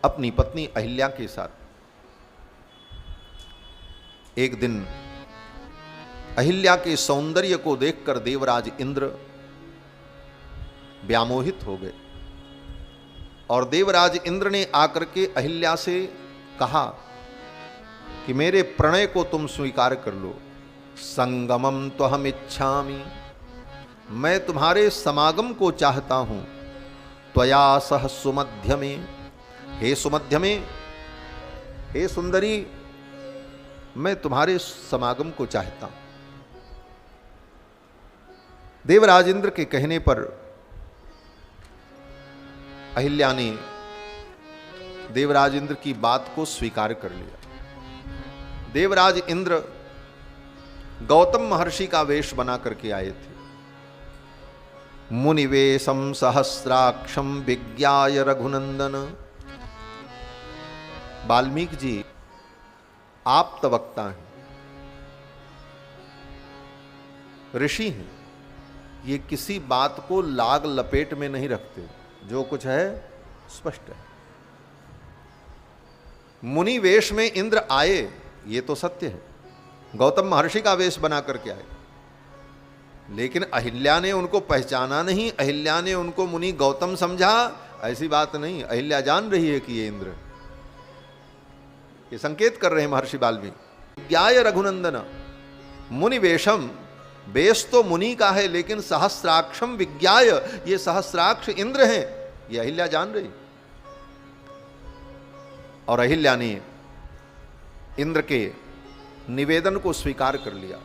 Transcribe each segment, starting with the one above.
अपनी पत्नी अहिल्या के साथ। एक दिन अहिल्या के सौंदर्य को देखकर देवराज इंद्र व्यामोहित हो गए और देवराज इंद्र ने आकर के अहिल्या से कहा कि मेरे प्रणय को तुम स्वीकार कर लो। संगमम त्वहम इच्छामि, मैं तुम्हारे समागम को चाहता हूं। त्वया सह सुमध्यमे, हे सुमध्यमे, हे सुंदरी, मैं तुम्हारे समागम को चाहता हूं। देवराज इंद्र के कहने पर अहिल्या ने देवराज इंद्र की बात को स्वीकार कर लिया। देवराज इंद्र गौतम महर्षि का वेश बना करके आए थे। मुनिवेशम सहस्राक्षम विज्ञाय रघुनंदन। वाल्मीकि जी आप तवक्ता हैं, ऋषि हैं, ये किसी बात को लाग लपेट में नहीं रखते, जो कुछ है स्पष्ट है। मुनि वेश में इंद्र आए ये तो सत्य है, गौतम महर्षि का वेश बना करके आए, लेकिन अहिल्या ने उनको पहचाना नहीं, अहिल्या ने उनको मुनि गौतम समझा, ऐसी बात नहीं। अहिल्या जान रही है कि ये इंद्र, ये संकेत कर रहे हैं महर्षि वाल्मीकि। ज्ञाय रघुनंदन, मुनि वेशम, वेश तो मुनि का है, लेकिन सहस्राक्षम विज्ञाय, ये सहस्राक्ष इंद्र हैं, ये अहिल्या जान रही। और अहिल्या ने इंद्र के निवेदन को स्वीकार कर लिया।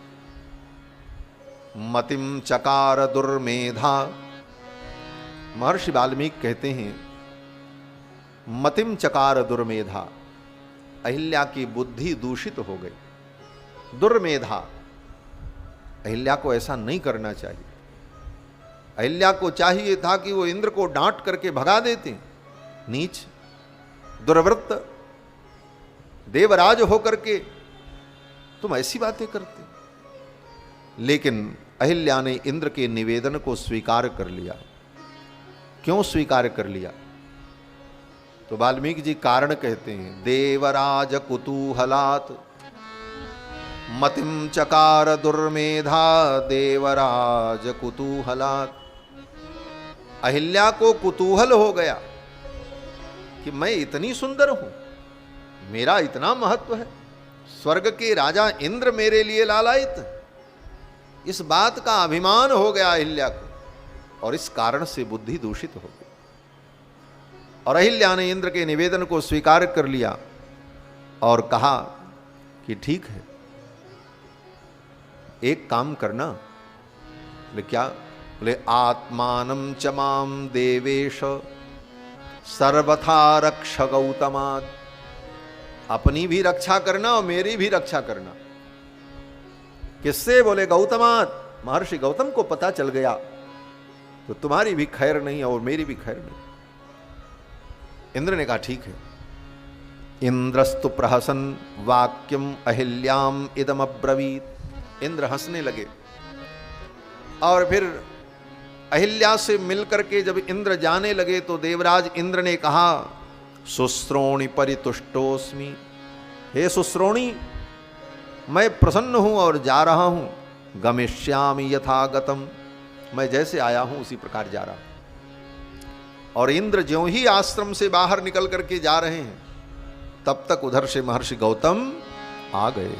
मतिम चकार दुर्मेधा, महर्षि वाल्मीकि कहते हैं मतिम चकार दुर्मेधा, अहिल्या की बुद्धि दूषित हो गई। दुर्मेधा, अहिल्या को ऐसा नहीं करना चाहिए। अहिल्या को चाहिए था कि वो इंद्र को डांट करके भगा देते। नीच, दुर्वृत्त, देवराज होकर के तुम ऐसी बातें करते। लेकिन अहिल्या ने इंद्र के निवेदन को स्वीकार कर लिया। क्यों स्वीकार कर लिया? तो वाल्मीकि जी कारण कहते हैं, देवराज कुतूहलात मतिम चकार दुर्मेधा, देवराज कुतूहलात। अहिल्या को कुतूहल हो गया कि मैं इतनी सुंदर हूं, मेरा इतना महत्व है, स्वर्ग के राजा इंद्र मेरे लिए लालायित। इस बात का अभिमान हो गया अहिल्या को, और इस कारण से बुद्धि दूषित हो गई। और अहिल्या ने इंद्र के निवेदन को स्वीकार कर लिया और कहा कि ठीक है, एक काम करना। बोले क्या? बोले आत्मानं च मां देवेश सर्वथा रक्ष गौतमात्। अपनी भी रक्षा करना और मेरी भी रक्षा करना। किससे? बोले गौतमात्, महर्षि गौतम को पता चल गया तो तुम्हारी भी खैर नहीं और मेरी भी खैर नहीं। इंद्र ने कहा ठीक है। इंद्रस्तु प्रहसन वाक्यम अहिल्याम इदम अब्रवीत। इंद्र हंसने लगे और फिर अहिल्या से मिलकर के जब इंद्र जाने लगे तो देवराज इंद्र ने कहा, सुश्रोणि परितुष्टोस्मि। हे सुश्रोणि, मैं प्रसन्न हूं और जा रहा हूं। गमिष्यामि यथा गतम, मैं जैसे आया हूं उसी प्रकार जा रहा हूं। और इंद्र ज्यों ही आश्रम से बाहर निकल करके जा रहे हैं, तब तक उधर से महर्षि गौतम आ गए।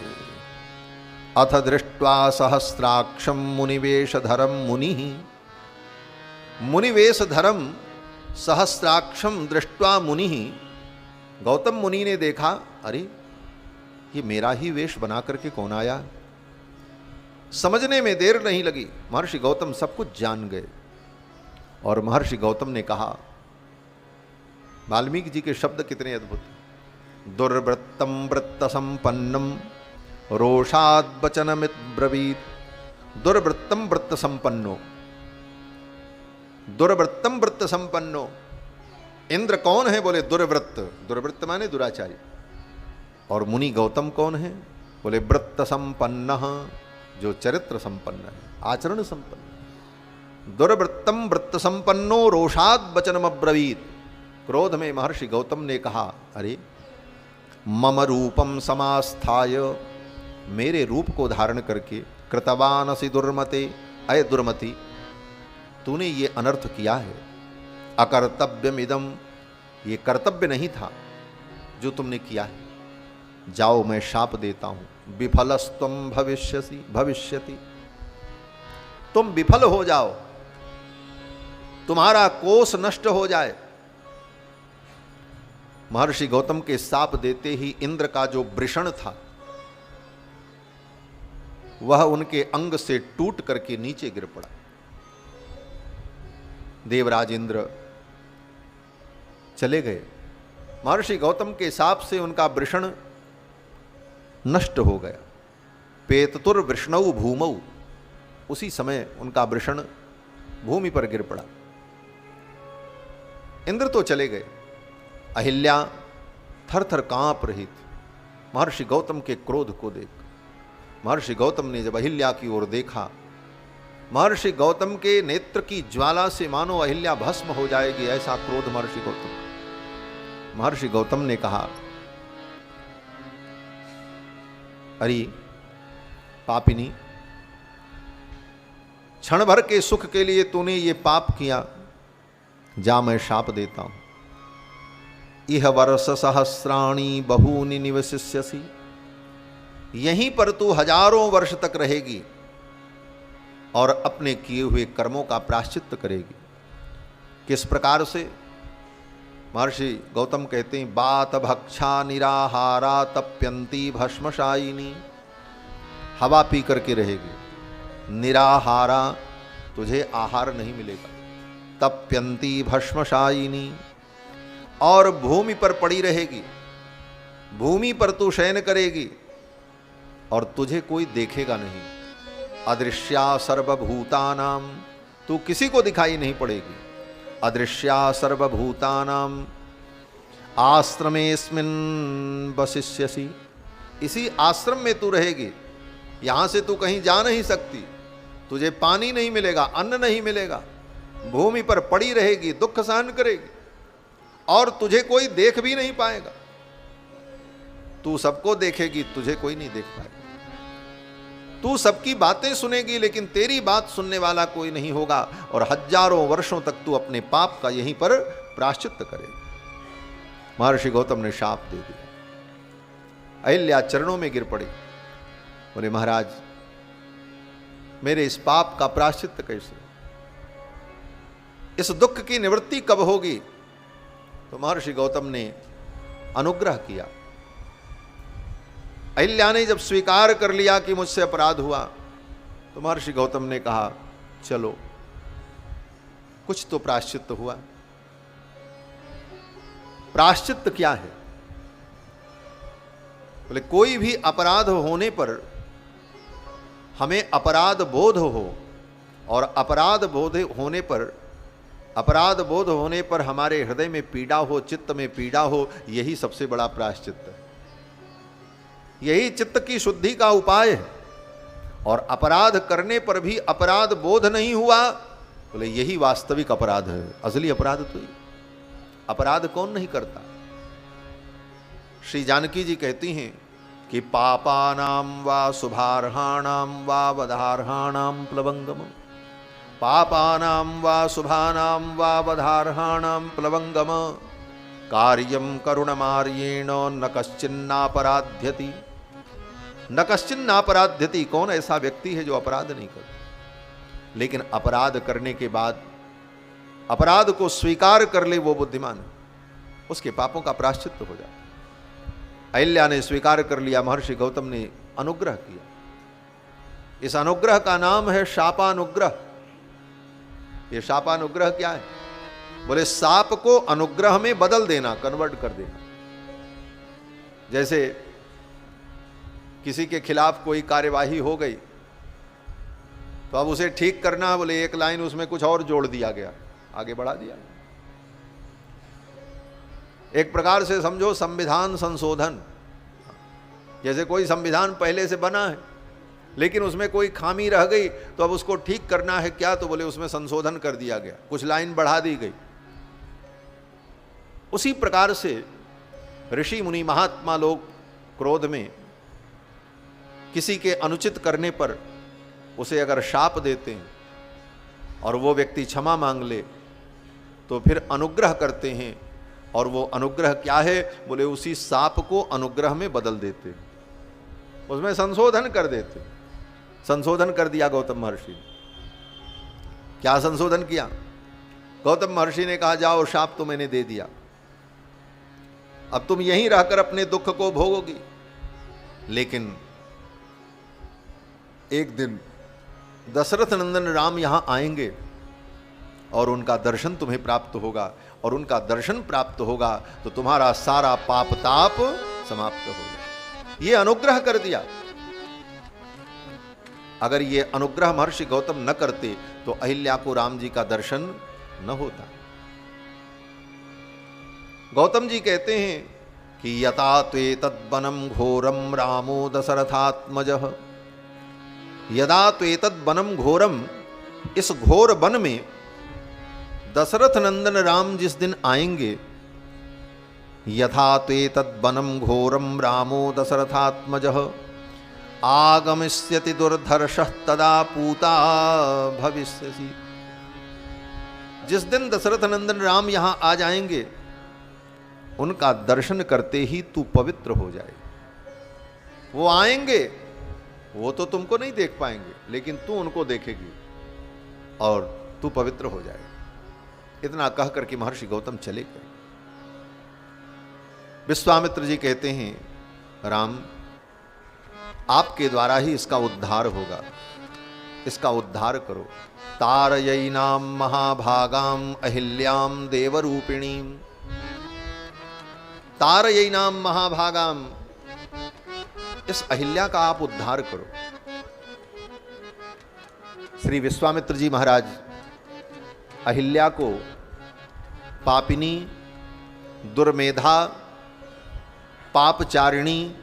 अथ दृष्ट्वा सहस्राक्षम मुनिवेशधरम मुनि। मुनिवेशधरम सहस्राक्षम दृष्ट्वा मुनि। गौतम मुनि ने देखा, अरे ये मेरा ही वेश बना करके कौन आया। समझने में देर नहीं लगी, महर्षि गौतम सब कुछ जान गए। और महर्षि गौतम ने कहा, वाल्मीकि जी के शब्द कितने अद्भुत। दुर्वृत्तम वृत्त संपन्नम रोषाद वचनमित ब्रवीत। दुर्वृत्तम वृत्त संपन्नो, दुर्वृत्तम वृत्त संपन्नो। इंद्र कौन है? बोले दुर्वृत्त। दुर्वृत्त माने दुराचारी। और मुनि गौतम कौन है? बोले वृत्त संपन्न, जो चरित्र संपन्न है, आचरण संपन्न। दुर्वृत्तम वृत्त संपन्नो रोषाद वचनम अब्रवीत। क्रोध में महर्षि गौतम ने कहा, अरे मम रूपम समास्थाय, मेरे रूप को धारण करके, कृतवानसि दुर्मते, अय दुर्मति, तूने ये अनर्थ किया है। अकर्तव्यमिदम, ये कर्तव्य नहीं था जो तुमने किया है। जाओ मैं शाप देता हूं, विफलस्त्वं भविष्यति, तुम विफल हो जाओ, तुम्हारा कोष नष्ट हो जाए। महर्षि गौतम के शाप देते ही इंद्र का जो वृषण था वह उनके अंग से टूट करके नीचे गिर पड़ा। देवराज इंद्र चले गए। महर्षि गौतम के शाप से उनका वृषण नष्ट हो गया। पेततुर वृष्णौ भूमौ, उसी समय उनका वृषण भूमि पर गिर पड़ा। इंद्र तो चले गए। अहिल्या थर थर कांप रही थी महर्षि गौतम के क्रोध को देख। महर्षि गौतम ने जब अहिल्या की ओर देखा, महर्षि गौतम के नेत्र की ज्वाला से मानो अहिल्या भस्म हो जाएगी, ऐसा क्रोध महर्षि गौतम ने कहा, अरे पापिनी, क्षण भर के सुख के लिए तूने ये पाप किया, जा मैं शाप देता हूं। इह वर्ष सहस्राणी बहूनि निवसिष्यसि, यहीं पर तू हजारों वर्ष तक रहेगी और अपने किए हुए कर्मों का प्रायश्चित्त करेगी। किस प्रकार से? महर्षि गौतम कहते हैं, बात भक्षा निराहारा तप्यंती भस्मशायिनी, हवा पी करके रहेगी, निराहारा, तुझे आहार नहीं मिलेगा, तप्यंती भस्मशायिनी, और भूमि पर पड़ी रहेगी, भूमि पर तू शयन करेगी और तुझे कोई देखेगा नहीं। अदृश्या सर्वभूतानाम, तू किसी को दिखाई नहीं पड़ेगी। अदृश्या सर्वभूतानाम आश्रमेस्मिन् वसिष्यसि, इसी आश्रम में तू रहेगी, यहां से तू कहीं जा नहीं सकती, तुझे पानी नहीं मिलेगा, अन्न नहीं मिलेगा, भूमि पर पड़ी रहेगी, दुख सहन करेगी और तुझे कोई देख भी नहीं पाएगा। तू सबको देखेगी, तुझे कोई नहीं देख पाएगा। तू सबकी बातें सुनेगी लेकिन तेरी बात सुनने वाला कोई नहीं होगा और हजारों वर्षों तक तू अपने पाप का यहीं पर प्रायश्चित्त करेगी। महर्षि गौतम ने शाप दे दिया। अहिल्या चरणों में गिर पड़ी, बोले महाराज मेरे इस पाप का प्रायश्चित्त कैसे, इस दुख की निवृत्ति कब होगी? तो महर्षि गौतम ने अनुग्रह किया। अहिल्या ने जब स्वीकार कर लिया कि मुझसे अपराध हुआ तो महर्षि गौतम ने कहा, चलो कुछ तो प्रायश्चित्त हुआ। प्रायश्चित्त क्या है? बोले कोई भी अपराध होने पर हमें अपराध बोध हो और अपराध बोध होने पर हमारे हृदय में पीड़ा हो, चित्त में पीड़ा हो, यही सबसे बड़ा प्रायश्चित्त है। यही चित्त की शुद्धि का उपाय है। और अपराध करने पर भी अपराध बोध नहीं हुआ, बोले यही वास्तविक अपराध है, असली अपराध तो ये। अपराध कौन नहीं करता? श्री जानकी जी कहती हैं कि पापानाम वा शुभार्हाणाम वा वधार्हाणाम प्लवंगम, पापानाम वा शुभानाम वा वधार्हाणाम प्लवंगम, कार्यम करुणमार्येण न कश्चिन्नापराध्यति। न कश्चिन्नापराध्यति, कौन ऐसा व्यक्ति है जो अपराध नहीं करता? लेकिन अपराध करने के बाद अपराध को स्वीकार कर ले वो बुद्धिमान है, उसके पापों का प्रायश्चित्त हो जाए। अहिल्या ने स्वीकार कर लिया, महर्षि गौतम ने अनुग्रह किया। इस अनुग्रह का नाम है शापानुग्रह। ये शापानुग्रह क्या है? बोले साप को अनुग्रह में बदल देना, कन्वर्ट कर देना। जैसे किसी के खिलाफ कोई कार्यवाही हो गई तो अब उसे ठीक करना, बोले एक लाइन उसमें कुछ और जोड़ दिया गया, आगे बढ़ा दिया। एक प्रकार से समझो संविधान संशोधन। जैसे कोई संविधान पहले से बना है लेकिन उसमें कोई खामी रह गई तो अब उसको ठीक करना है क्या, तो बोले उसमें संशोधन कर दिया गया, कुछ लाइन बढ़ा दी गई। उसी प्रकार से ऋषि मुनि महात्मा लोग क्रोध में किसी के अनुचित करने पर उसे अगर शाप देते हैं और वो व्यक्ति क्षमा मांग ले तो फिर अनुग्रह करते हैं, और वो अनुग्रह क्या है? बोले उसी शाप को अनुग्रह में बदल देते हैं, उसमें संशोधन कर देते। संशोधन कर दिया गौतम महर्षि ने। क्या संशोधन किया? गौतम महर्षि ने कहा जाओ शाप तो मैंने दे दिया, अब तुम यहीं रहकर अपने दुख को भोगोगी, लेकिन एक दिन दशरथ नंदन राम यहां आएंगे और उनका दर्शन तुम्हें प्राप्त होगा, और उनका दर्शन प्राप्त होगा तो तुम्हारा सारा पाप ताप समाप्त होगा। ये अनुग्रह कर दिया। अगर ये अनुग्रह महर्षि गौतम न करते तो अहिल्या को राम जी का दर्शन न होता। गौतम जी कहते हैं कि यथा त्वेतद्वनं घोरम रामो दशरथात्मजः, यदा त्वेतद्वनं घोरम, इस घोर वन में दशरथ नंदन राम जिस दिन आएंगे, यथा त्वेतद्वनं घोरम रामो दशरथात्मजः आगमिष्यति दुर्धर्षः तदा पूता भविष्यसि। जिस दिन दशरथ नंदन राम यहां आ जाएंगे, उनका दर्शन करते ही तू पवित्र हो जाए। वो आएंगे, वो तो तुमको नहीं देख पाएंगे, लेकिन तू उनको देखेगी और तू पवित्र हो जाए। इतना कह करके महर्षि गौतम चले गए। विश्वामित्र जी कहते हैं, राम आपके द्वारा ही इसका उद्धार होगा, इसका उद्धार करो। तारयैनाम महाभागाम अहिल्याम देवरूपिणीम, तारयैनाम महाभागाम, इस अहिल्या का आप उद्धार करो। श्री विश्वामित्र जी महाराज अहिल्या को पापिनी, दुर्मेधा, पापचारिणी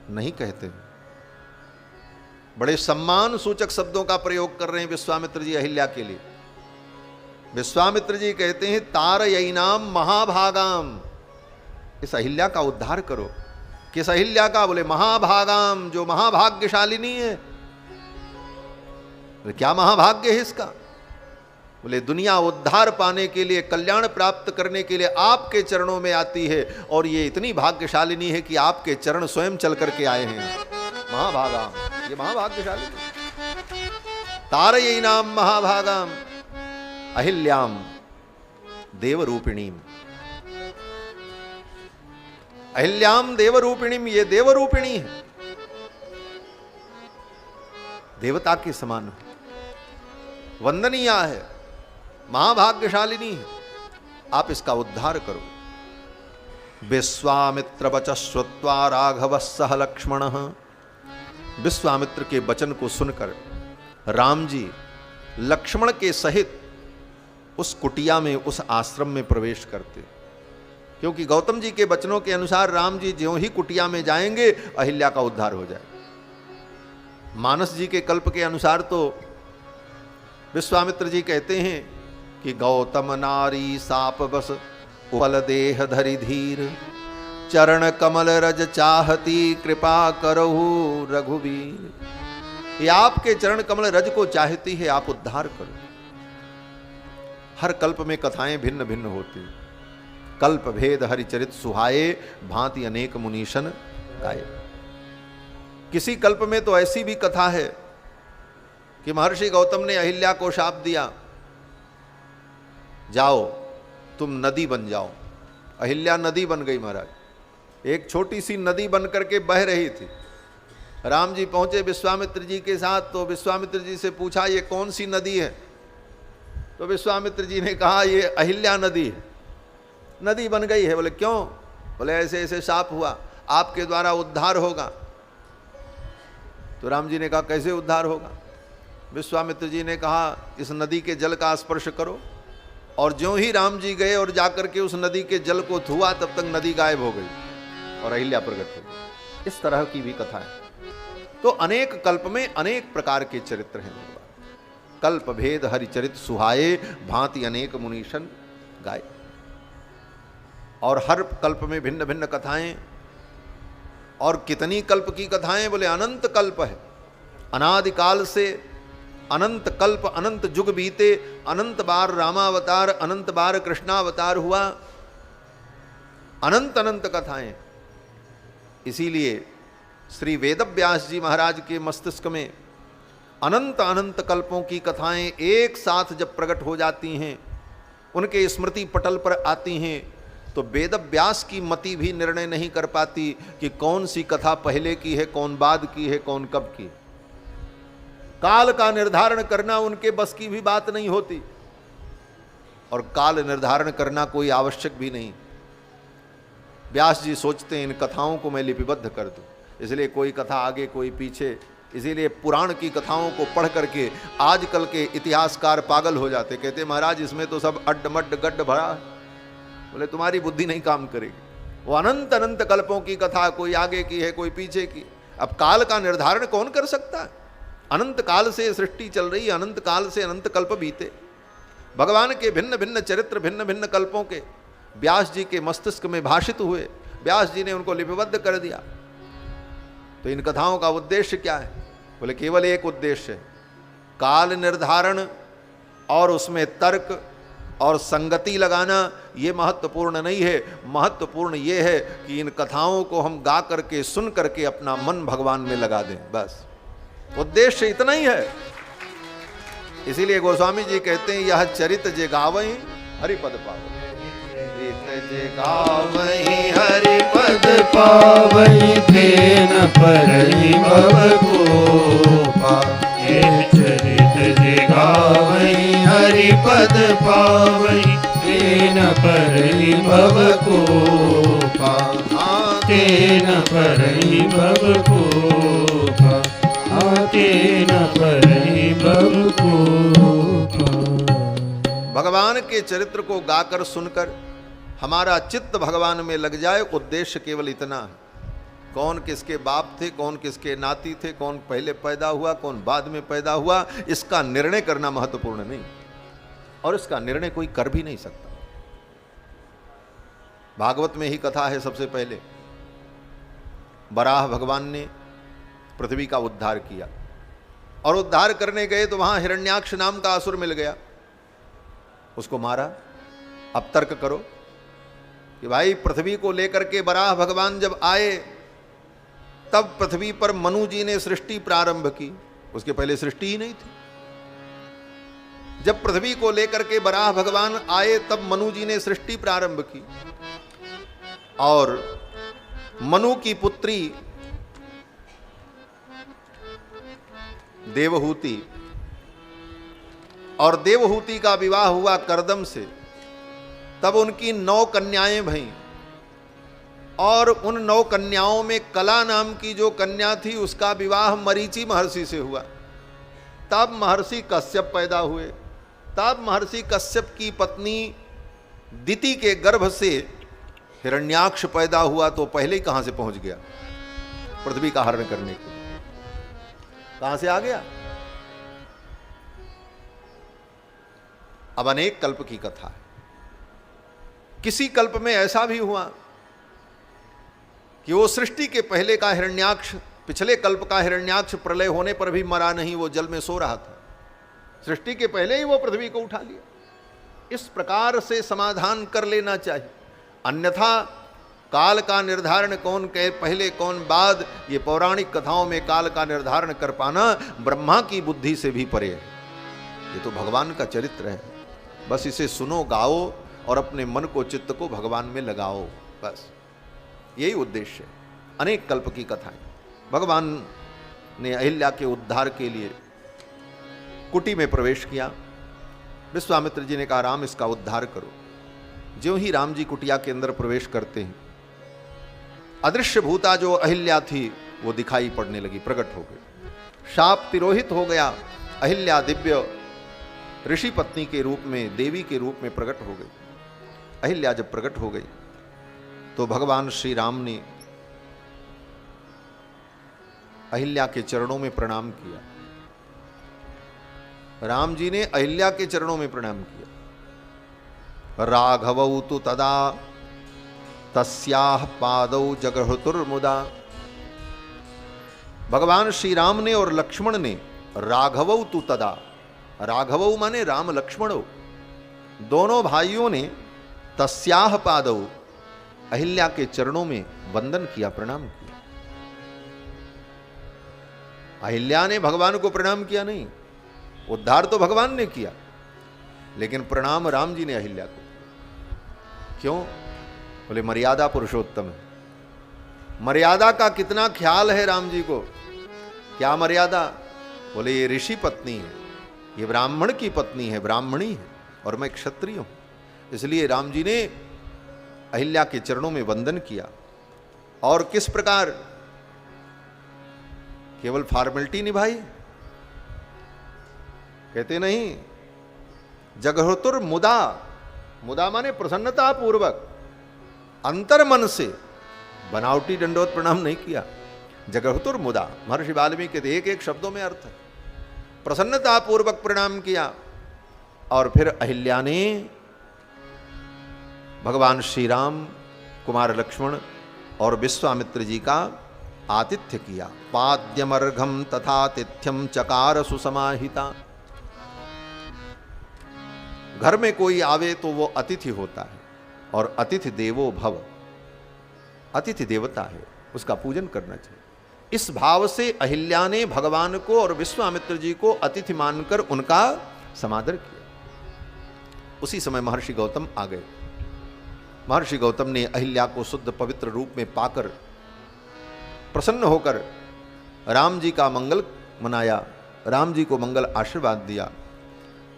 नहीं कहते, बड़े सम्मान सूचक शब्दों का प्रयोग कर रहे हैं विश्वामित्र जी अहिल्या के लिए। विश्वामित्र जी कहते हैं तारयैनाम महाभागाम, इस अहिल्या का उद्धार करो। किस अहिल्या का? बोले महाभागाम, जो महाभाग्यशालिनी है। क्या महाभाग्य है इसका? बोले दुनिया उद्धार पाने के लिए, कल्याण प्राप्त करने के लिए आपके चरणों में आती है, और ये इतनी भाग्यशालिनी है कि आपके चरण स्वयं चल करके आए हैं। महाभागाम, ये महाभाग्यशाली। तारयैनाम महाभागाम अहिल्याम देवरूपिणीम, अहिल्याम देवरूपिणीम, ये देवरूपिणी है, देवता के समान वंदनीय है, महाभाग्यशालिनी है, आप इसका उद्धार करो। विश्वामित्र वच श्रुत्वा राघव सह लक्ष्मण, विश्वामित्र के वचन को सुनकर राम जी लक्ष्मण के सहित उस कुटिया में, उस आश्रम में प्रवेश करते, क्योंकि गौतम जी के वचनों के अनुसार राम जी ज्यों ही कुटिया में जाएंगे अहिल्या का उद्धार हो जाए। मानस जी के कल्प के अनुसार तो विश्वामित्र जी कहते हैं कि गौतम नारी साप बस उपल देह धरि धीर, चरण कमल रज चाहती कृपा करहु रघुवीर। ये आपके चरण कमल रज को चाहती है, आप उद्धार करो। हर कल्प में कथाएं भिन्न भिन्न होती, कल्प भेद हरिचरित सुहाए, भांति अनेक मुनीशन गाए। किसी कल्प में तो ऐसी भी कथा है कि महर्षि गौतम ने अहिल्या को शाप दिया, जाओ तुम नदी बन जाओ। अहिल्या नदी बन गई महाराज, एक छोटी सी नदी बन करके बह रही थी। राम जी पहुंचे विश्वामित्र जी के साथ, तो विश्वामित्र जी से पूछा ये कौन सी नदी है? तो विश्वामित्र जी ने कहा ये अहिल्या नदी है, नदी बन गई है। बोले क्यों? बोले ऐसे ऐसे शाप हुआ, आपके द्वारा उद्धार होगा। तो राम जी ने कहा कैसे उद्धार होगा? विश्वामित्र जी ने कहा इस नदी के जल का स्पर्श करो, और ज्यों ही राम जी गए और जाकर के उस नदी के जल को छुआ, तब तक नदी गायब हो गई और अहिल्या प्रकट हो गई। इस तरह की भी कथा है। तो अनेक कल्प में अनेक प्रकार के चरित्र हैं। कल्प भेद हरिचरित सुहाए, भांति अनेक मुनीशन गाए। और हर कल्प में भिन्न भिन्न कथाएं। और कितनी कल्प की कथाएं? बोले अनंत कल्प है, अनादिकाल से अनंत कल्प, अनंत युग बीते, अनंत बार रामावतार, अनंत बार कृष्णावतार हुआ, अनंत अनंत कथाएं। इसीलिए श्री वेदव्यास जी महाराज के मस्तिष्क में अनंत अनंत कल्पों की कथाएं एक साथ जब प्रकट हो जाती हैं, उनके स्मृति पटल पर आती हैं, तो वेदव्यास की मति भी निर्णय नहीं कर पाती कि कौन सी कथा पहले की है, कौन बाद की है, कौन कब की। काल का निर्धारण करना उनके बस की भी बात नहीं होती, और काल निर्धारण करना कोई आवश्यक भी नहीं। व्यास जी सोचते हैं इन कथाओं को मैं लिपिबद्ध कर दूं, इसलिए कोई कथा आगे कोई पीछे। इसीलिए पुराण की कथाओं को पढ़ करके आजकल के इतिहासकार पागल हो जाते, कहते महाराज इसमें तो सब अड्ड-मड्ड गड्ढ भरा। बोले तुम्हारी बुद्धि नहीं काम करेगी। वो अनंत अनंत कल्पों की कथा, कोई आगे की है कोई पीछे की। अब काल का निर्धारण कौन कर सकता है? अनंत काल से सृष्टि चल रही, अनंत काल से अनंत कल्प बीते। भगवान के भिन्न भिन्न चरित्र भिन्न भिन्न कल्पों के व्यास जी के मस्तिष्क में भाषित हुए, व्यास जी ने उनको लिपिबद्ध कर दिया। तो इन कथाओं का उद्देश्य क्या है? बोले केवल एक उद्देश्य है, काल निर्धारण और उसमें तर्क और संगति लगाना। ये महत्वपूर्ण नहीं है, महत्वपूर्ण ये है कि इन कथाओं को हम गा करके सुन करके अपना मन भगवान में लगा दें, बस उद्देश्य इतना ही है। इसीलिए गोस्वामी जी कहते हैं यह चरित जे गावई हरिपद पावई, जे गावई हरिपद पावई तेन परहि भव कोपा। ये चरित जे गावई हरिपद पावई तेन परहि भव कोपा। तेन परहि भव कोपा, तेन परहि भव कोपा। भगवान के चरित्र को गाकर सुनकर हमारा चित्त भगवान में लग जाए, उद्देश्य केवल इतना है। कौन किसके बाप थे, कौन किसके नाती थे, कौन पहले पैदा हुआ, कौन बाद में पैदा हुआ, इसका निर्णय करना महत्वपूर्ण नहीं, और इसका निर्णय कोई कर भी नहीं सकता। भागवत में ही कथा है, सबसे पहले वराह भगवान ने पृथ्वी का उद्धार किया, और उद्धार करने गए तो वहां हिरण्याक्ष नाम का असुर मिल गया, उसको मारा। अब तर्क करो कि भाई पृथ्वी को लेकर के वराह भगवान जब आए तब पृथ्वी पर मनु जी ने सृष्टि प्रारंभ की, उसके पहले सृष्टि ही नहीं थी। जब पृथ्वी को लेकर के वराह भगवान आए तब मनु जी ने सृष्टि प्रारंभ की, और मनु की पुत्री देवहूति, और देवहूति का विवाह हुआ करदम से, तब उनकी 9 कन्याएं भईं, और उन 9 कन्याओं में कला नाम की जो कन्या थी उसका विवाह मरीचि महर्षि से हुआ। तब महर्षि कश्यप पैदा हुए, तब महर्षि कश्यप की पत्नी दिति के गर्भ से हिरण्याक्ष पैदा हुआ, तो पहले ही कहां से पहुंच गया पृथ्वी का हरण करने के लिए? कहां से आ गया? अब अनेक कल्प की कथा है। किसी कल्प में ऐसा भी हुआ कि वो सृष्टि के पहले का हिरण्याक्ष, पिछले कल्प का हिरण्याक्ष प्रलय होने पर भी मरा नहीं, वो जल में सो रहा था। सृष्टि के पहले ही वो पृथ्वी को उठा लिया। इस प्रकार से समाधान कर लेना चाहिए, अन्यथा काल का निर्धारण कौन कहे पहले कौन बाद, ये पौराणिक कथाओं में काल का निर्धारण कर पाना ब्रह्मा की बुद्धि से भी परे है। ये तो भगवान का चरित्र है, बस इसे सुनो, गाओ और अपने मन को, चित्त को भगवान में लगाओ, बस यही उद्देश्य है। अनेक कल्प की कथाएं। भगवान ने अहिल्या के उद्धार के लिए कुटी में प्रवेश किया। विश्वामित्र जी ने कहा राम इसका उद्धार करो। ज्यों ही राम जी कुटिया के अंदर प्रवेश करते हैं, अदृश्य भूता जो अहिल्या थी वो दिखाई पड़ने लगी, प्रकट हो गई। शाप तिरोहित हो गया। अहिल्या दिव्य ऋषि पत्नी के रूप में, देवी के रूप में प्रकट हो गई। अहिल्या जब प्रकट हो गई तो भगवान श्री राम ने अहिल्या के चरणों में प्रणाम किया। राम जी ने अहिल्या के चरणों में प्रणाम किया। राघवौ तु तदा तस्याह पादौ जगहुतुर्मुदा। भगवान श्री राम ने और लक्ष्मण ने राघवौ तु तदा, राघवौ माने राम लक्ष्मणौ, दोनों भाइयों ने तस्याह पादौ, अहिल्या के चरणों में वंदन किया, प्रणाम किया। अहिल्या ने भगवान को प्रणाम किया नहीं, उद्धार तो भगवान ने किया, लेकिन प्रणाम राम जी ने अहिल्या को। क्यों? बोले मर्यादा पुरुषोत्तम है। मर्यादा का कितना ख्याल है राम जी को। क्या मर्यादा? बोले ये ऋषि पत्नी है, ये ब्राह्मण की पत्नी है, ब्राह्मणी है, और मैं क्षत्रिय हूं, इसलिए राम जी ने अहिल्या के चरणों में वंदन किया। और किस प्रकार? केवल फॉर्मेलिटी निभाई, कहते नहीं, जगहुतुर मुदा, मुदा माने प्रसन्नता पूर्वक, अंतर मन से, बनावटी दंडोत प्रणाम नहीं किया। जगहुतुर मुदा, महर्षि वाल्मीकि के एक एक शब्दों में अर्थ है। प्रसन्नता पूर्वक प्रणाम किया। और फिर अहिल्या ने भगवान श्री राम, कुमार लक्ष्मण और विश्वामित्र जी का आतिथ्य किया। पाद्यमर्घम तथातिथ्यम चकार सुसमाहिता। घर में कोई आवे तो वो अतिथि होता है, और अतिथि देवो भव, अतिथि देवता है, उसका पूजन करना चाहिए। इस भाव से अहिल्या ने भगवान को और विश्वामित्र जी को अतिथि मानकर उनका समादर किया। उसी समय महर्षि गौतम आ गए। महर्षि गौतम ने अहिल्या को शुद्ध पवित्र रूप में पाकर प्रसन्न होकर राम जी का मंगल मनाया, राम जी को मंगल आशीर्वाद दिया।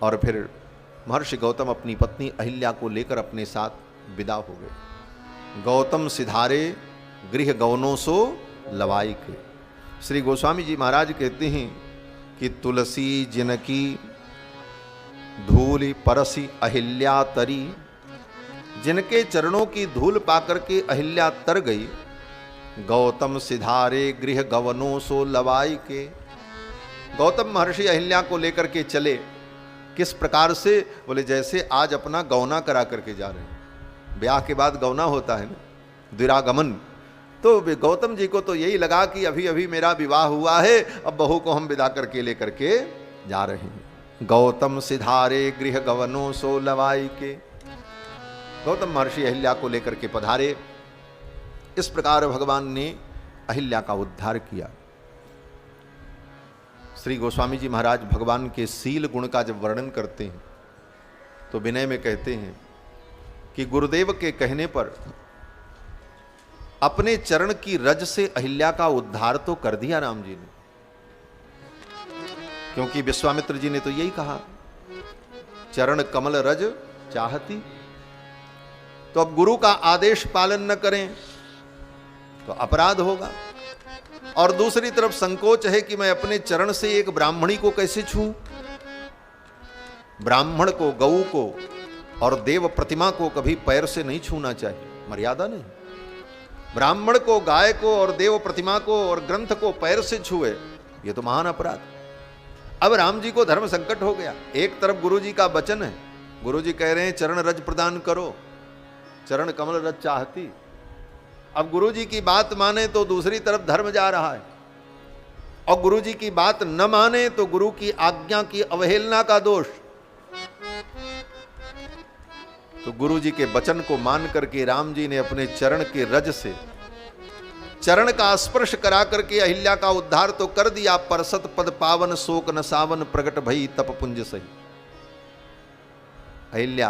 और फिर महर्षि गौतम अपनी पत्नी अहिल्या को लेकर अपने साथ विदा हो गए। गौतम सिधारे गृह गौनों सो लवाई के। श्री गोस्वामी जी महाराज कहते हैं कि तुलसी जिनकी धूल परसी अहिल्या तरी, जिनके चरणों की धूल पाकर के अहिल्या तर गई, गौतम सिधारे गृह गवनों सो लवाई के। गौतम महर्षि अहिल्या को लेकर के चले। किस प्रकार से? बोले जैसे आज अपना गौना करा करके जा रहे हैं। ब्याह के बाद गौना होता है ना, द्विरागमन। तो गौतम जी को तो यही लगा कि अभी अभी मेरा विवाह हुआ है, अब बहू को हम विदा करके लेकर के जा रहे हैं। गौतम सिधारे गृह गवनों सो लवाई के। गौतम महर्षि अहिल्या को लेकर के पधारे। इस प्रकार भगवान ने अहिल्या का उद्धार किया। श्री गोस्वामी जी महाराज भगवान के शील गुण का जब वर्णन करते हैं तो विनय में कहते हैं कि गुरुदेव के कहने पर अपने चरण की रज से अहिल्या का उद्धार तो कर दिया राम जी ने, क्योंकि विश्वामित्र जी ने तो यही कहा, चरण कमल रज चाहती। तो अब गुरु का आदेश पालन न करें तो अपराध होगा। और दूसरी तरफ संकोच है कि मैं अपने चरण से एक ब्राह्मणी को कैसे छूं। ब्राह्मण को, गऊ को और देव प्रतिमा को कभी पैर से नहीं छूना चाहिए, मर्यादा नहीं। ब्राह्मण को, गाय को और देव प्रतिमा को और ग्रंथ को पैर से छुए, यह तो महान अपराध। अब राम जी को धर्म संकट हो गया। एक तरफ गुरु जी का वचन है, गुरु जी कह रहे हैं चरण रज प्रदान करो, चरण कमल रज चाहती। अब गुरु जी की बात माने तो दूसरी तरफ धर्म जा रहा है, और गुरु जी की बात न माने तो गुरु की आज्ञा की अवहेलना का दोष। तो गुरु जी के वचन को मान करके राम जी ने अपने चरण के रज से चरण का स्पर्श करा करके अहिल्या का उद्धार तो कर दिया। परसत पद पावन शोक न सावन प्रगट भई तप पुंज सही। अहिल्या